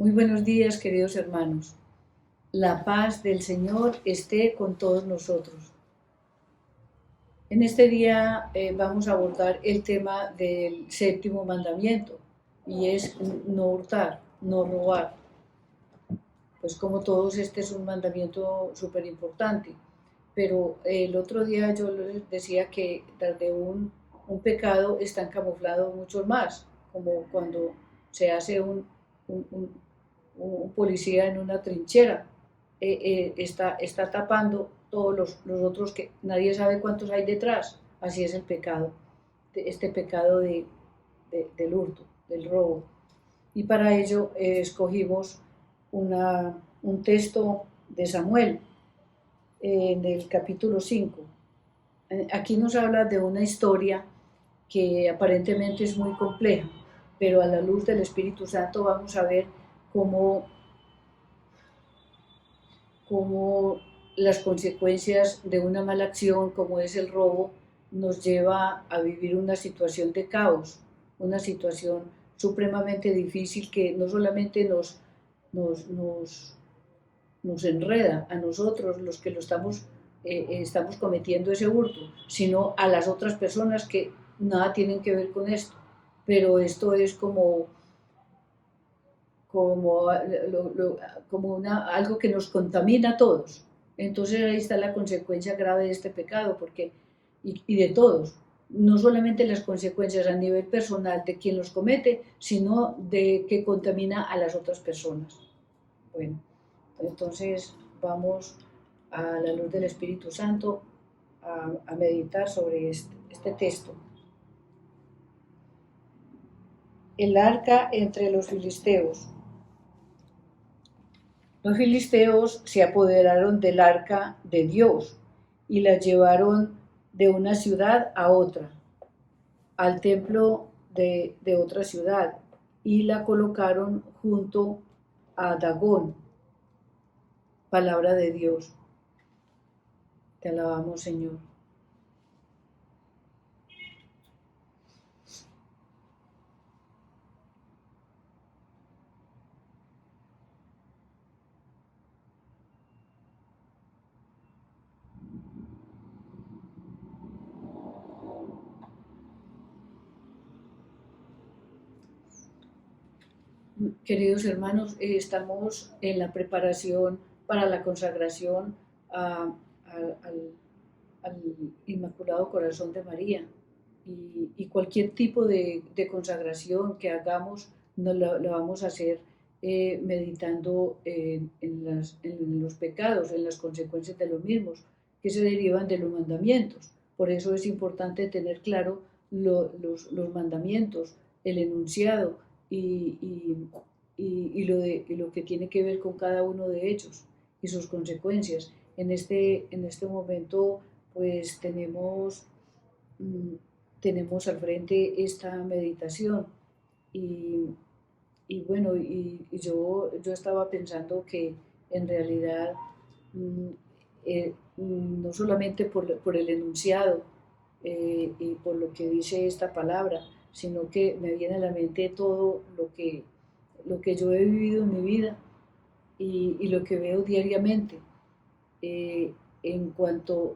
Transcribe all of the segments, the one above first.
Muy buenos días, queridos hermanos. La paz del Señor esté con todos nosotros. En este día vamos a abordar el tema del séptimo mandamiento y es no hurtar, no robar. Pues como todos, este es un mandamiento súper importante. Pero el otro día yo les decía que tras de un pecado están camuflados muchos más, como cuando se hace un, un- un policía en una trinchera, está tapando todos los otros que nadie sabe cuántos hay detrás. Así es el pecado, este pecado del hurto, del robo. Y para ello escogimos un texto de Samuel en el capítulo 5. Aquí nos habla de una historia que aparentemente es muy compleja, pero a la luz del Espíritu Santo vamos a ver cómo cómo las consecuencias de una mala acción como es el robo nos lleva a vivir una situación de caos, una situación supremamente difícil que no solamente nos, nos, nos enreda a nosotros los que estamos cometiendo ese hurto, sino a las otras personas que nada tienen que ver con esto. Pero esto es como, algo que nos contamina a todos. Entonces ahí está la consecuencia grave de este pecado, y de todos, no solamente las consecuencias a nivel personal de quien los comete, sino de que contamina a las otras personas. Bueno, entonces vamos a la luz del Espíritu Santo a meditar sobre este texto. El arca entre los filisteos. Los filisteos se apoderaron del arca de Dios y la llevaron de una ciudad a otra, al templo de otra ciudad, y la colocaron junto a Dagón, palabra de Dios. Te alabamos, Señor. Queridos hermanos, estamos en la preparación para la consagración al, al Inmaculado Corazón de María. Y cualquier tipo de consagración que hagamos, la vamos a hacer meditando en los pecados, en las consecuencias de los mismos, que se derivan de los mandamientos. Por eso es importante tener claro los mandamientos, el enunciado y lo que tiene que ver con cada uno de ellos y sus consecuencias. En este momento, pues tenemos al frente esta meditación y, yo estaba pensando que en realidad mm, no solamente por el enunciado y por lo que dice esta palabra, sino que me viene a la mente todo lo que yo he vivido en mi vida y lo que veo diariamente eh, en cuanto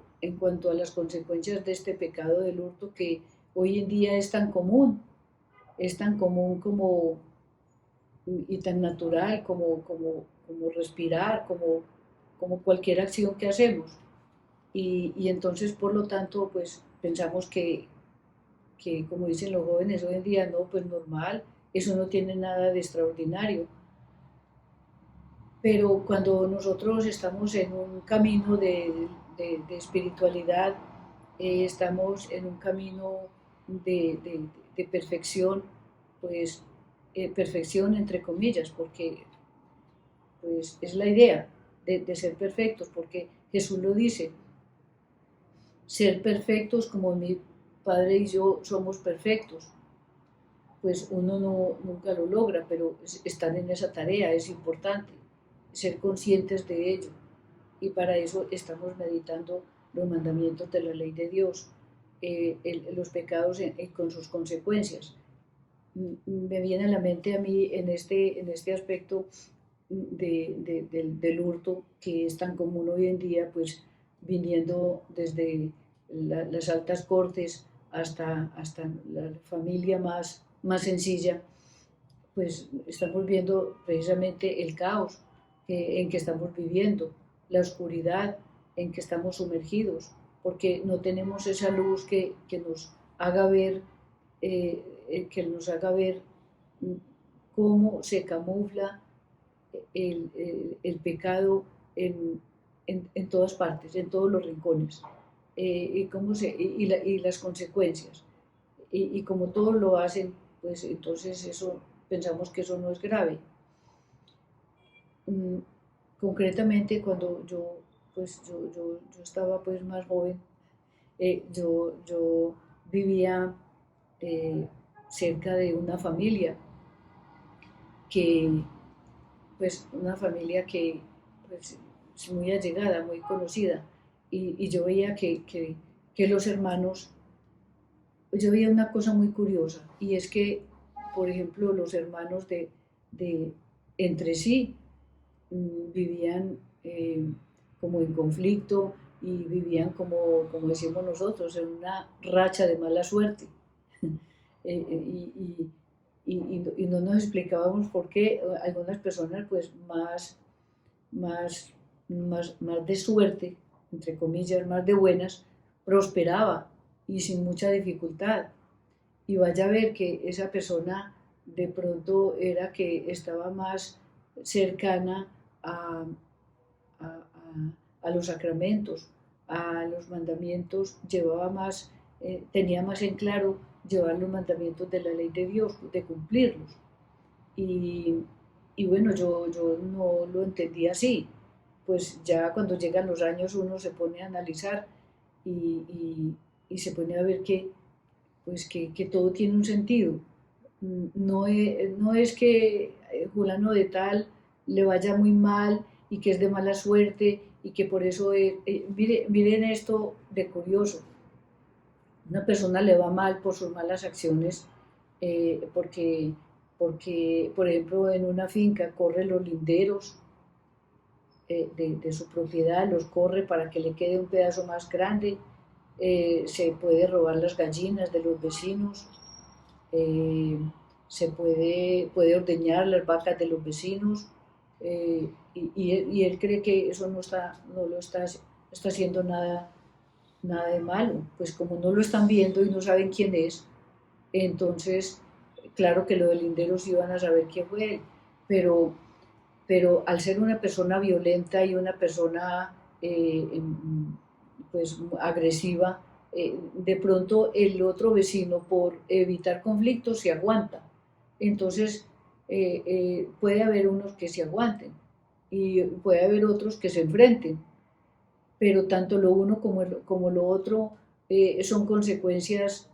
a las consecuencias de este pecado del hurto que hoy en día es tan común y tan natural como respirar, como cualquier acción que hacemos. Y entonces, por lo tanto, pues pensamos que, como dicen los jóvenes hoy en día, no, pues normal, eso no tiene nada de extraordinario. Pero cuando nosotros estamos en un camino de espiritualidad, estamos en un camino de perfección, pues perfección entre comillas, porque pues es la idea de ser perfectos, porque Jesús lo dice, ser perfectos como mi Padre y yo somos perfectos. Pues uno nunca lo logra, pero estar en esa tarea es importante, ser conscientes de ello. Y para eso estamos meditando los mandamientos de la ley de Dios, los pecados con sus consecuencias. me viene a la mente a mí en este aspecto del hurto que es tan común hoy en día, pues viniendo desde las altas cortes hasta la familia más sencilla, pues estamos viendo precisamente el caos en que estamos viviendo, la oscuridad en que estamos sumergidos, porque no tenemos esa luz que nos haga ver, que nos haga ver cómo se camufla el pecado en todas partes, en todos los rincones, y las consecuencias. Y como todos lo hacen, pues entonces eso pensamos que eso no es grave. Mm, Concretamente, cuando yo estaba pues más joven, yo vivía eh, cerca de una familia que, pues una familia que pues, es muy allegada, muy conocida, y yo veía que los hermanos, yo veía una cosa muy curiosa, y es que, por ejemplo, los hermanos de entre sí vivían como en conflicto y vivían como decimos nosotros, en una racha de mala suerte. Eh, eh, y, y no nos explicábamos por qué algunas personas pues más, más de suerte, entre comillas, más de buenas, prosperaba y sin mucha dificultad. Y vaya a ver que esa persona de pronto era que estaba más cercana a, a los sacramentos, a los mandamientos, llevaba más, tenía más en claro llevar los mandamientos de la ley de Dios, de cumplirlos. Y, y bueno, yo no lo entendí así. Pues ya cuando llegan los años uno se pone a analizar y, y se pone a ver que todo tiene un sentido. No es que Julano de tal le vaya muy mal y que es de mala suerte y que por eso miren esto de curioso. Una persona le va mal por sus malas acciones porque, por ejemplo, en una finca corre los linderos de su propiedad, los corre para que le quede un pedazo más grande, se puede robar las gallinas de los vecinos, eh, puede ordeñar las vacas de los vecinos, y él cree que eso no lo está haciendo nada de malo. Pues como no lo están viendo y no saben quién es, entonces, claro que lo del lindero sí van a saber quién fue él, pero, pero al ser una persona violenta y una persona pues agresiva, de pronto el otro vecino por evitar conflictos se aguanta. Entonces puede haber unos que se aguanten y puede haber otros que se enfrenten, pero tanto lo uno como lo otro son consecuencias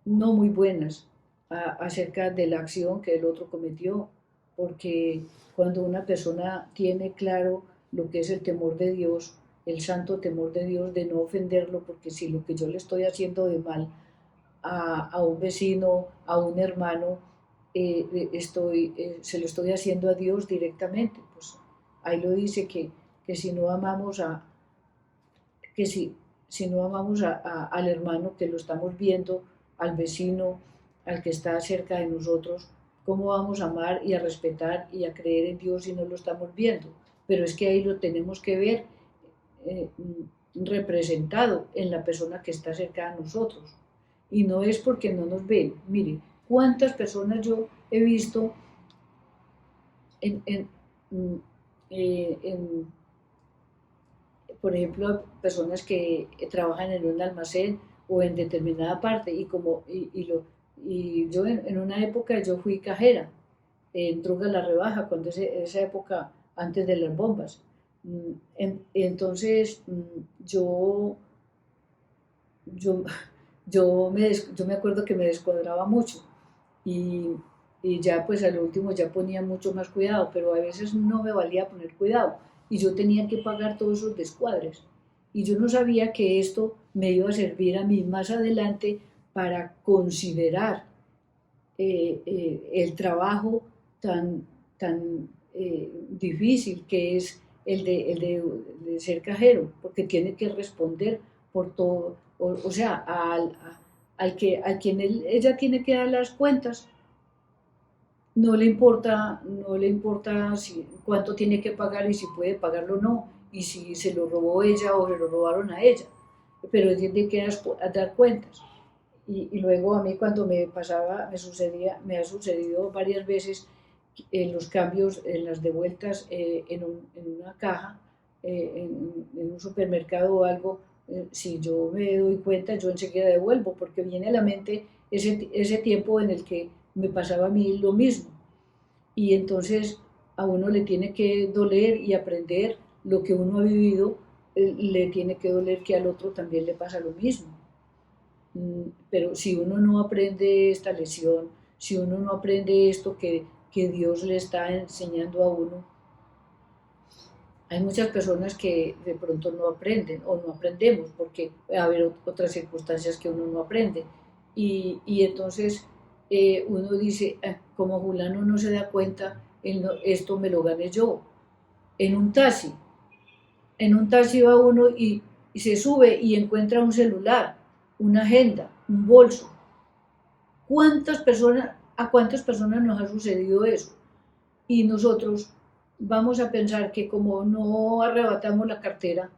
no muy buenas acerca de la acción que el otro cometió, porque cuando una persona tiene claro lo que es el temor de Dios, el santo temor de Dios, de no ofenderlo, porque si lo que yo le estoy haciendo de mal a un vecino, a un hermano, se lo estoy haciendo a Dios directamente, pues ahí lo dice que si no amamos que si no amamos al hermano que lo estamos viendo, al vecino, al que está cerca de nosotros, ¿cómo vamos a amar y a respetar y a creer en Dios si no lo estamos viendo? Pero es que ahí lo tenemos que ver eh, representado en la persona que está cerca de nosotros. Y no es porque no nos ven. Mire, cuántas personas yo he visto en, en, mm, en por ejemplo, personas que trabajan en un almacén o en determinada parte y yo en una época yo fui cajera en Droga La Rebaja, cuando esa época antes de las bombas. Entonces yo, yo me acuerdo que me descuadraba mucho y, y ya pues al último ya ponía mucho más cuidado, pero a veces no me valía poner cuidado y yo tenía que pagar todos esos descuadres. Y yo no sabía que esto me iba a servir a mí más adelante para considerar. el trabajo tan difícil que es el de ser cajero, porque tiene que responder por todo, o sea, al quien ella tiene que dar las cuentas, no le importa cuánto tiene que pagar y si puede pagarlo o no, y si se lo robó ella o se lo robaron a ella, pero tiene que dar cuentas. Y luego a mí cuando me ha sucedido varias veces en los cambios, en las devueltas en una caja, en un supermercado o algo, si yo me doy cuenta, yo enseguida devuelvo, porque viene a la mente ese tiempo en el que me pasaba a mí lo mismo. Y entonces a uno le tiene que doler y aprender lo que uno ha vivido, le tiene que doler que al otro también le pasa lo mismo. Pero si uno no aprende esta lección, si uno no aprende esto que Dios le está enseñando a uno, hay muchas personas que de pronto no aprenden o no aprendemos porque va a haber otras circunstancias que uno no aprende. Y entonces uno dice, como fulano no se da cuenta, esto me lo gané yo. En un taxi, en un taxi va uno y se sube y encuentra un celular, una agenda, un bolso. ¿A cuántas personas nos ha sucedido eso? Y nosotros vamos a pensar que como no arrebatamos la cartera,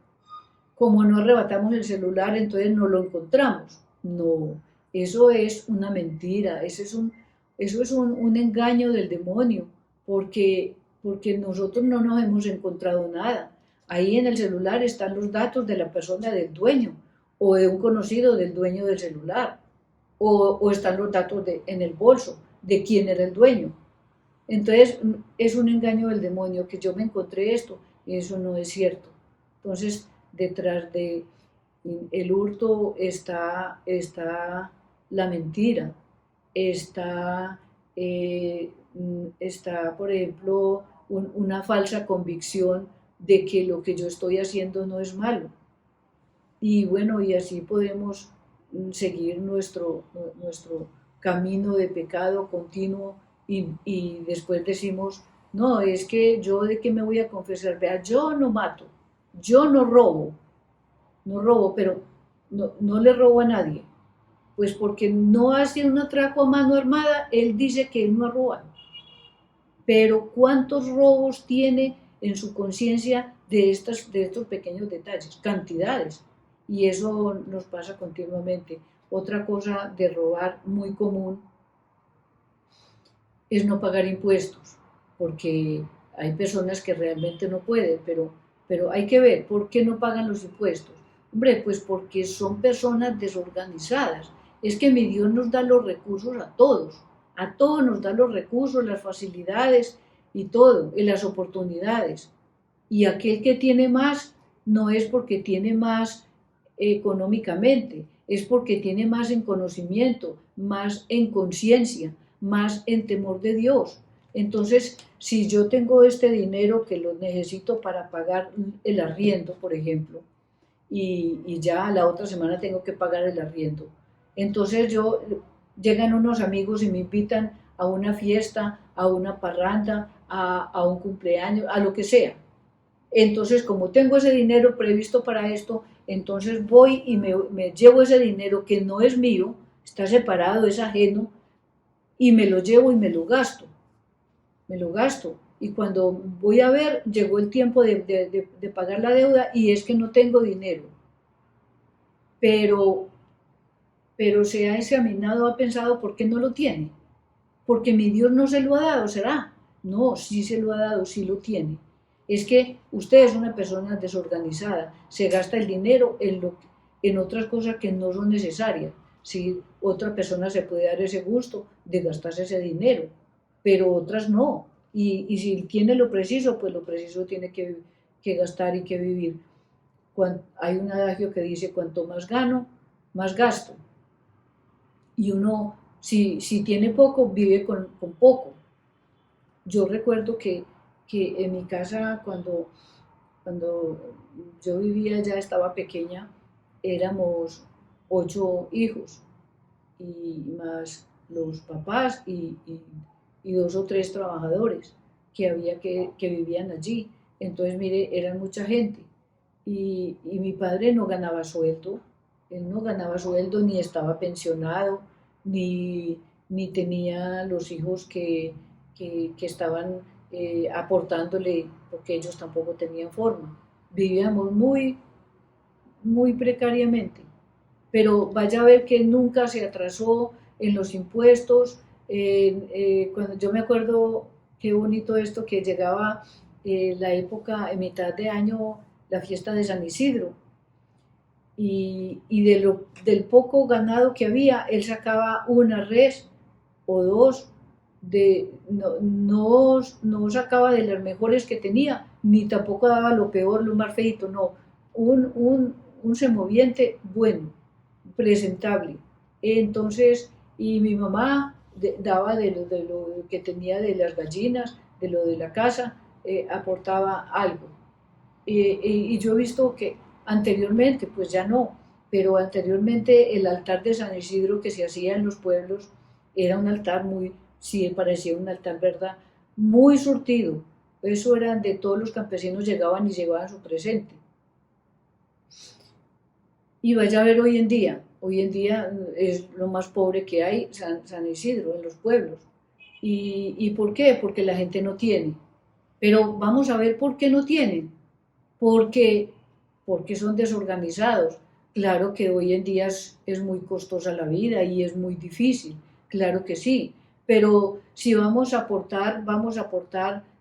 como no arrebatamos el celular, entonces no lo encontramos. No, eso es una mentira, eso es un engaño del demonio, porque nosotros no nos hemos encontrado nada. Ahí en el celular están los datos de la persona del dueño o de un conocido del dueño del celular, o están los datos en el bolso de quién era el dueño. Entonces es un engaño del demonio que yo me encontré esto y eso no es cierto. Entonces detrás de el hurto está la mentira, está, está por ejemplo, una falsa convicción de que lo que yo estoy haciendo no es malo. Y bueno, y así podemos seguir nuestro camino de pecado continuo y después decimos, no, es que yo de qué me voy a confesar, vea, yo no mato, yo no robo, pero no le robo a nadie, pues porque no hace un atraco a mano armada, él dice que él no ha robado, pero ¿cuántos robos tiene en su conciencia de estos pequeños detalles? Cantidades. Y eso nos pasa continuamente. Otra cosa de robar muy común es no pagar impuestos, porque hay personas que realmente no pueden, pero hay que ver por qué no pagan los impuestos. Hombre, pues porque son personas desorganizadas. Es que mi Dios nos da los recursos a todos nos da los recursos, las facilidades y todo, y las oportunidades. Y aquel que tiene más no es porque tiene más económicamente, es porque tiene más en conocimiento, más en conciencia, más en temor de Dios. Entonces, si yo tengo este dinero que lo necesito para pagar el arriendo, por ejemplo, y ya la otra semana tengo que pagar el arriendo, entonces llegan unos amigos y me invitan a una fiesta, a una parranda, a un cumpleaños, a lo que sea. Entonces, como tengo ese dinero previsto para esto, entonces voy y me llevo ese dinero que no es mío, está separado, es ajeno, y me lo llevo y me lo gasto. Y cuando voy a ver, llegó el tiempo de pagar la deuda y es que no tengo dinero. Pero, pero se ha examinado, ha pensado por qué no lo tiene. Porque mi Dios no se lo ha dado, ¿será? No, sí se lo ha dado, sí lo tiene. Es que usted es una persona desorganizada, se gasta el dinero en otras cosas que no son necesarias. Si otra persona se puede dar ese gusto de gastarse ese dinero, pero otras no. Y si tiene lo preciso, pues lo preciso tiene que gastar y que vivir. Hay un adagio que dice, cuanto más gano, más gasto. Y uno, si tiene poco, vive con poco. Yo recuerdo que en mi casa, cuando yo vivía, ya estaba pequeña, éramos 8 hijos y más los papás y dos o tres trabajadores que había que vivían allí. Entonces, mire, eran mucha gente. Y mi padre no ganaba sueldo, él no ganaba sueldo, ni estaba pensionado, ni tenía los hijos que estaban aportándole, porque ellos tampoco tenían forma. Vivíamos muy precariamente, pero vaya a ver que nunca se atrasó en los impuestos. Cuando yo me acuerdo qué bonito esto que llegaba la época, en mitad de año, la fiesta de San Isidro, y del poco ganado que había, él sacaba una res o dos, no sacaba de las mejores que tenía, ni tampoco daba lo peor, lo más feito, no, un semoviente bueno, presentable. Entonces, y mi mamá daba de lo que tenía de las gallinas, de lo de la casa, aportaba algo. Y yo he visto que anteriormente, pues ya no, pero anteriormente el altar de San Isidro que se hacía en los pueblos era un altar muy, sí, parecía un altar, ¿verdad? Muy surtido. Eso era de todos los campesinos llegaban y llevaban su presente. Y vaya a ver hoy en día es lo más pobre que hay, San Isidro, en los pueblos. ¿Y por qué? Porque la gente no tiene. Pero vamos a ver por qué no tienen. Porque, porque son desorganizados. Claro que hoy en día es muy costosa la vida y es muy difícil, claro que sí, pero si vamos a aportar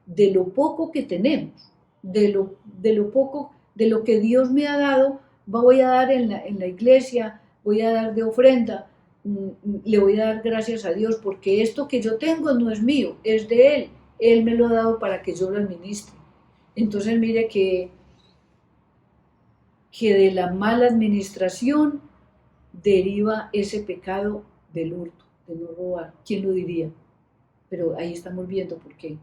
de lo poco que tenemos, de lo poco, de lo que Dios me ha dado, voy a dar en la iglesia, voy a dar de ofrenda, le voy a dar gracias a Dios porque esto que yo tengo no es mío, es de Él me lo ha dado para que yo lo administre. Entonces mire que de la mala administración deriva ese pecado del hurto, de no robar. ¿Quién lo diría? Pero ahí estamos viendo por qué.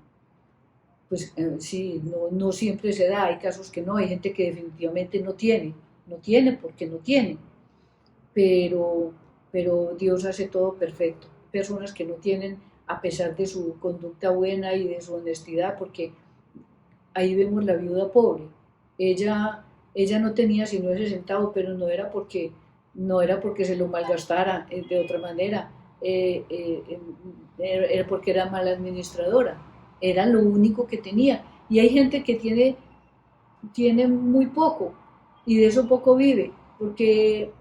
Pues sí, no siempre se da, hay casos que no, hay gente que definitivamente no tiene porque no tiene, pero, pero Dios hace todo perfecto. Personas que no tienen, a pesar de su conducta buena y de su honestidad, porque ahí vemos la viuda pobre. Ella, ella no tenía sino ese centavo, pero no era porque se lo malgastara de otra manera, eh, eh, era porque era mala administradora, era lo único que tenía. Y hay gente que tiene muy poco y de eso poco vive, porque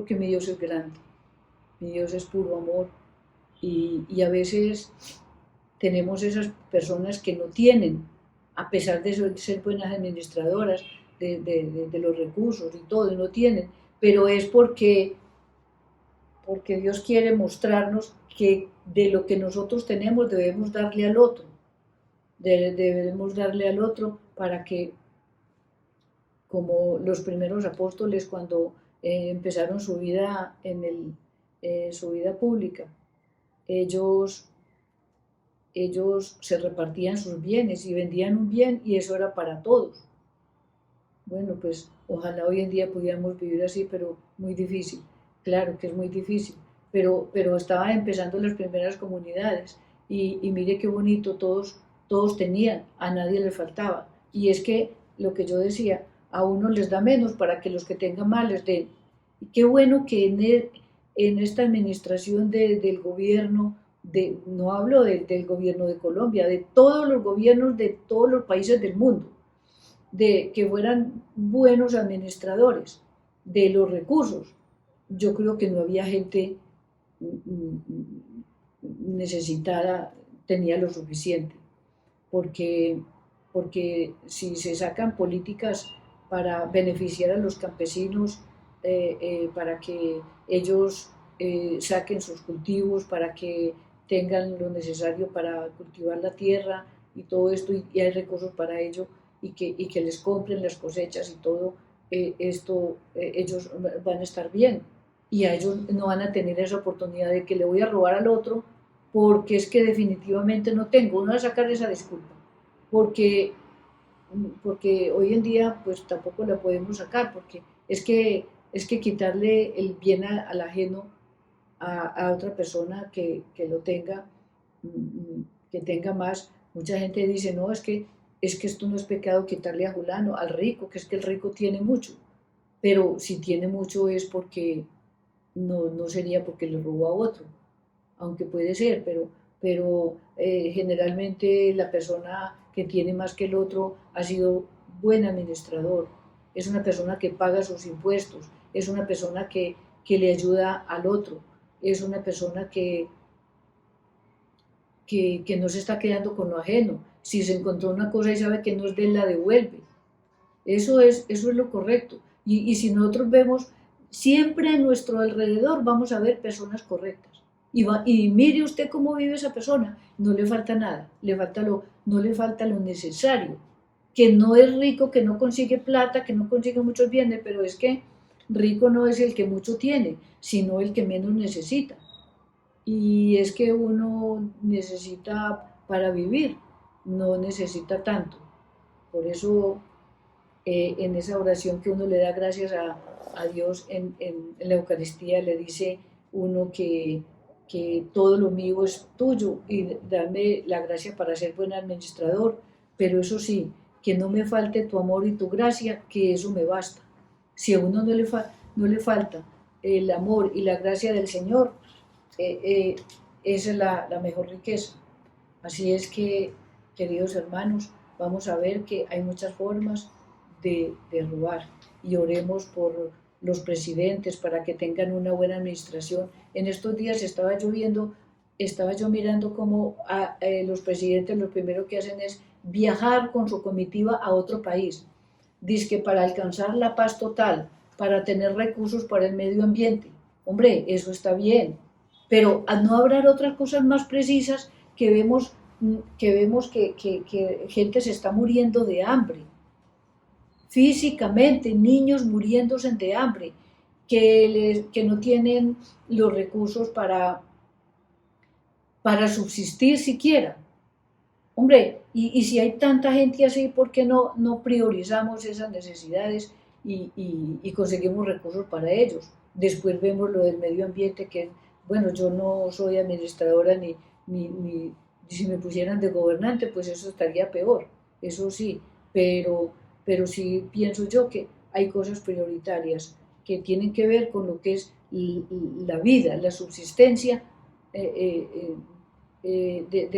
mi Dios es grande, mi Dios es puro amor y a veces tenemos esas personas que no tienen, a pesar de ser buenas administradoras de los recursos y todo, y no tienen, pero es porque Dios quiere mostrarnos que de lo que nosotros tenemos debemos darle al otro, debemos darle al otro para que, como los primeros apóstoles cuando empezaron su vida su vida pública, ellos ellos se repartían sus bienes y vendían un bien y eso era para todos. Bueno, pues ojalá hoy en día pudiéramos vivir así, pero muy difícil. Claro que es muy difícil, pero estaban empezando las primeras comunidades y mire qué bonito, todos tenían, a nadie le faltaba. Y es que lo que yo decía, a uno les da menos para que los que tengan más les den. Y qué bueno que en esta administración del gobierno, no hablo del gobierno de Colombia, de todos los gobiernos de todos los países del mundo, de que fueran buenos administradores de los recursos. Yo creo que no había gente necesitada, tenía lo suficiente, porque, porque si se sacan políticas para beneficiar a los campesinos, para que ellos saquen sus cultivos, para que tengan lo necesario para cultivar la tierra y todo esto, y hay recursos para ello, y que les compren las cosechas y todo esto, ellos van a estar bien. Y a ellos no van a tener esa oportunidad de que le voy a robar al otro porque es que definitivamente no tengo. Uno va a sacar esa disculpa, porque, porque hoy en día pues tampoco la podemos sacar, porque es que quitarle el bien al ajeno a otra persona que lo tenga, que tenga más. Mucha gente dice, no, es que esto no es pecado quitarle a fulano, al rico, que es que el rico tiene mucho, pero si tiene mucho es porque no sería porque le robó a otro, aunque puede ser, pero generalmente la persona que tiene más que el otro ha sido buen administrador, es una persona que paga sus impuestos, es una persona que le ayuda al otro, es una persona que no se está quedando con lo ajeno. Si se encontró una cosa y sabe que no es de él, la devuelve. Eso es lo correcto. Y si nosotros vemos, siempre a nuestro alrededor vamos a ver personas correctas. Y mire usted cómo vive esa persona. No le falta nada, no le falta lo necesario. Que no es rico, que no consigue plata, que no consigue muchos bienes, pero es que rico no es el que mucho tiene, sino el que menos necesita. Y es que uno necesita para vivir, no necesita tanto. Por eso en esa oración que uno le da gracias a Dios en la Eucaristía, le dice uno que todo lo mío es tuyo y dame la gracia para ser buen administrador, pero eso sí, que no me falte tu amor y tu gracia, que eso me basta. Si a uno no le falta el amor y la gracia del Señor, esa es la mejor riqueza. Así es que, queridos hermanos, vamos a ver que hay muchas formas de robar y oremos por los presidentes para que tengan una buena administración. En estos días estaba lloviendo, estaba yo mirando cómo los presidentes lo primero que hacen es viajar con su comitiva a otro país. Dice que para alcanzar la paz total, para tener recursos para el medio ambiente. Hombre, eso está bien, pero no habrá otras cosas más precisas que gente se está muriendo de hambre, físicamente, niños muriéndose de hambre, que no tienen los recursos para subsistir siquiera. Hombre, y si hay tanta gente así, ¿por qué no priorizamos esas necesidades y conseguimos recursos para ellos? Después vemos lo del medio ambiente, que, bueno, yo no soy administradora ni si me pusieran de gobernante, pues eso estaría peor, eso sí, pero sí pienso yo que hay cosas prioritarias que tienen que ver con lo que es la vida, la subsistencia de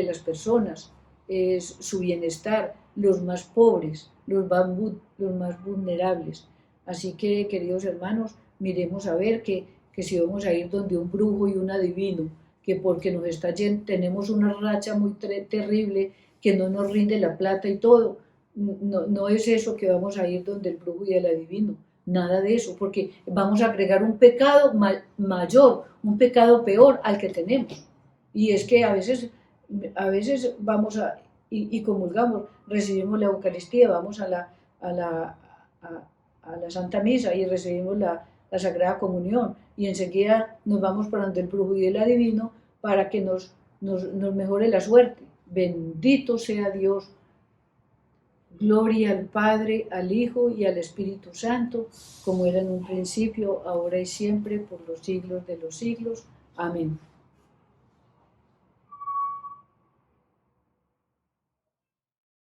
las personas, es su bienestar, los más pobres, los más vulnerables. Así que, queridos hermanos, miremos a ver que si vamos a ir donde un brujo y un adivino, que porque nos está tenemos una racha muy terrible, que no nos rinde la plata y todo, no es eso que vamos a ir donde el brujo y el adivino, nada de eso, porque vamos a agregar un pecado mayor, un pecado peor al que tenemos. Y es que a veces vamos y comulgamos, recibimos la Eucaristía, vamos a la Santa Misa y recibimos la Sagrada Comunión y enseguida nos vamos para donde el brujo y el adivino para que nos mejore la suerte. Bendito sea Dios. Gloria al Padre, al Hijo y al Espíritu Santo, como era en un principio, ahora y siempre, por los siglos de los siglos. Amén.